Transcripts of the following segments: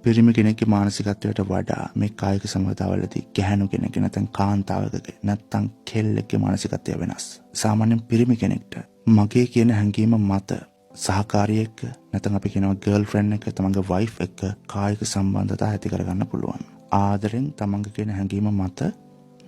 පිරිමි කෙනෙක්ගේ මානසිකත්වයට වඩා මේ කායික සම්බන්ධතාවවලදී ගැහැණු කෙනෙක්ගේ නැත්නම් කාන්තාවකගේ නැත්නම් කෙල්ලෙක්ගේ මානසිකත්වය වෙනස්. සාමාන්‍යයෙන් පිරිමි කෙනෙක්ට මගේ කියන හැඟීම මත සහකාරියෙක් නැත්නම් අපි කියනවා ගර්ල්ෆ්‍රෙන්ඩ් එක තමන්ගේ වයිෆ් එක්ක කායික සම්බන්ධතා ඇති කරගන්න පුළුවන්. ආදරෙන් තමන්ගේ කියන හැඟීම මත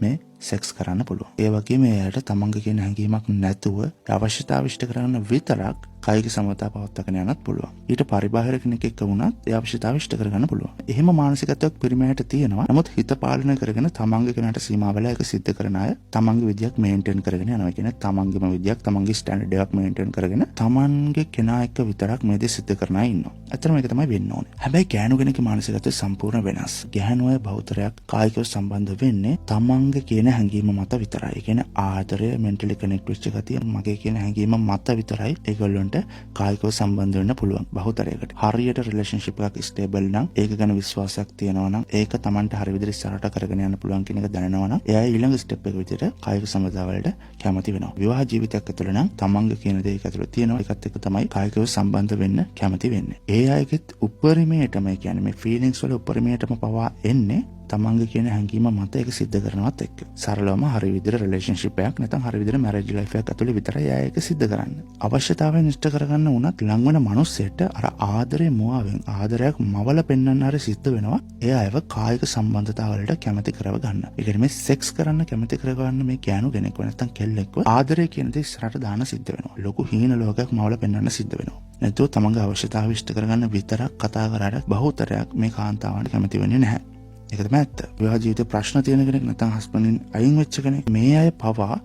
මේ සෙක්ස් කරන්න පුළුවන්. ඒ වගේම එයාට තමන්ගේ කියන හැඟීමක් නැතුව අවශ්‍යතාව ඉෂ්ට කරගන්න විතරක් කායික සම්බන්ධතාව පවත්වාගෙන යන්නත් පුළුවන්. ඊට පරිබාහිර කෙනෙක් එක්ක වුණත් ඒ අවශ්‍යතාව ඉෂ්ට කරගන්න පුළුවන්. එහෙම මානසිකත්වයක් පිරිමියට තියෙනවා. නමුත් හිත පාලනය කරගෙන තමන්ගේ කෙනාට සීමා වෙලා ඒක සිද්ධ කරන අය තමන්ගේ විදියක් මේන්ටේන් කරගෙන යනවා. කියන්නේ තමන්ගේම විදියක් තමන්ගේ ස්ටෑන්ඩඩ් එකක් මේන්ටේන් කරගෙන තමන්ගේ කෙනා එක්ක විතරක් මේ දේ සිද්ධ කරන අය ඉන්නවා. ඇත්තටම ඒක තමයි වෙන්න ඕනේ. හැබැයි ගෑනු කෙනෙක්ගේ මානසිකත්වය සම්පූර්ණ වෙනස්. ගැහැණු අය බහුතරයක් කායිකව සම්බන්ධ වෙන්නේ තමන්ගේ කියන හැඟීම මත විතරයි. ඒ කියන්නේ ආදරය මෙන්ටලි කනෙක්ට් වෙච්ච ගතිය මගේ කියන හැඟීම මත විතරයි ඒගොල්ලන්ට කායිකව සම්බන්ධ වෙන්න පුළුවන් බහුතරයකට. හරියට රිලේෂන්ෂිප් එකක් ස්ටේබල් නම් ඒක ගැන විශ්වාසයක් තියෙනවා නම් ඒක Tamanට හරි විදිහට ඉස්සරහට කරගෙන යන්න පුළුවන් කියන එක දැනනවා නම් එයා ඊළඟ ස්ටෙප් එක විදිහට කායික සම්බන්ධතාවලට කැමති වෙනවා. විවාහ ජීවිතයක් ඇතුළේ නම් තමන්ගේ කියන දේ ඒක ඇතුළේ තියෙනවා. ඒකත් එක්ක තමයි කායිකව සම්බන්ධ වෙන්න කැමති වෙන්නේ. ඒ අයගෙත් උපරිමයටම කියන්නේ මේ ෆීලිංග්ස් වල උපරිමයටම පවා එන්නේ තමන්ගේ කියන හැඟීම මත ඒක සිද්ධ කරනවත් එක්ක. සරලවම හරි විදිහට රිලේෂන්ෂිප් එකක් නැත්නම් හරි විදිහට මැරේජ් ලයිෆ් එකක් ඇතුළේ විතරයි ආ ඒක සිද්ධ කරන්නේ. අවශ්‍යතාවයන් ඉෂ්ට කරගන්න උනත් ලඟ වෙන මිනිස්සෙට අර ආදරේ මුවාවෙන් ආදරයක් මවල පෙන්වන්න හරි සිද්ධ වෙනවා. ඒ අයව කායික සම්බන්ධතාවලට කැමති කරව ගන්න. ඒ කියන්නේ මේ සෙක්ස් කරන්න කැමති කරගන්න මේ ගෑනු කෙනෙක්ව නැත්නම් කෙල්ලෙක්ව ආදරය කියන දේ ඉස්සරහට දාන්න සිද්ධ වෙනවා. ලොකු හීන ලෝකයක් මවල පෙන්වන්න සිද්ධ වෙනවා. නැතුව තමන්ගේ අවශ්‍යතාව ඉෂ්ට කරගන්න විතරක් කතා කරාට බහුතරයක් මේ කාන්තාවන්ට කැමති වෙන්නේ නැහැ. ඒක තමයි ඇත්ත. විවාහ ජීවිතේ ප්‍රශ්න තියෙන කෙනෙක් නැත්නම් හස්බන්ඩ්ෙන් අයින් වෙච්ච කෙනෙක් මේ අය පවා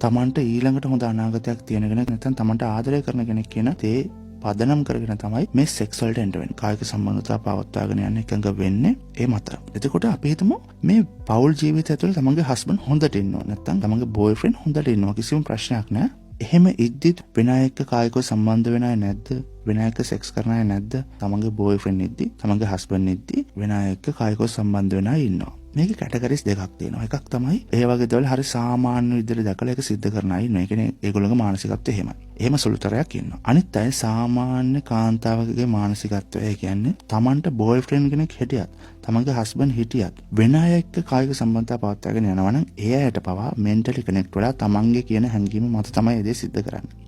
තමන්ට ඊළඟට හොඳ අනාගතයක් තියෙන කෙනෙක් නැත්නම් තමන්ට ආදරය කරන කෙනෙක් කියන තේ පදනම් කරගෙන තමයි මේ සෙක්ස් වලට එන්ටර් වෙන්නේ. කායික සම්බන්ධතාව පවත්වාගෙන යන්න එකඟ වෙන්නේ ඒ මත. එතකොට අපි හිතමු මේ පෞල් ජීවිතය ඇතුළේ තමන්ගේ හස්බන්ඩ් හොඳට ඉන්නවා. නැත්නම් තමන්ගේ බෝයිෆ්‍රෙන්ඩ් හොඳට ඉන්නවා. කිසිම ප්‍රශ්නයක් නැහැ. එහෙම ඉද්දිත් වෙන අය එක්ක කායිකව සම්බන්ධ වෙන අය නැද්ද? වෙන අය එක්ක සෙක්ස් කරන අය නැද්ද? තමන්ගේ බෝයිෆ්‍රෙන්ඩ් ඉද්දි, තමන්ගේ හස්බන්ඩ් ඉද්දි වෙන අය එක්ක කායිකව සම්බන්ධ වෙන අය ඉන්නවා. මේකේ කැටගරිස් දෙකක් තියෙනවා. එකක් තමයි ඒ වගේ දේවල් හරි සාමාන්‍ය විදිහට දැකලා ඒක සිද්ධ කරන අය ඉන්නවා. ඒ කියන්නේ ඒගොල්ලෝගේ මානසිකත්වය එහෙමයි. එහෙම සුළුතරයක් ඉන්නවා. අනිත් අය සාමාන්‍ය කාන්තාවකගේ මානසිකත්වය. ඒ කියන්නේ තමන්ට බෝයිෆ්‍රෙන්ඩ් කෙනෙක් හිටියත්, තමන්ගේ හස්බන්ඩ් හිටියත් වෙන අය එක්ක කායික සම්බන්ධතාව පවත්වාගෙන යනවා නම් ඒ අයට පවා මෙන්ටලි කනෙක්ට් වෙලා තමන්ගේ කියන හැඟීම මත තමයි ඒ දේ සිද්ධ කරන්නේ.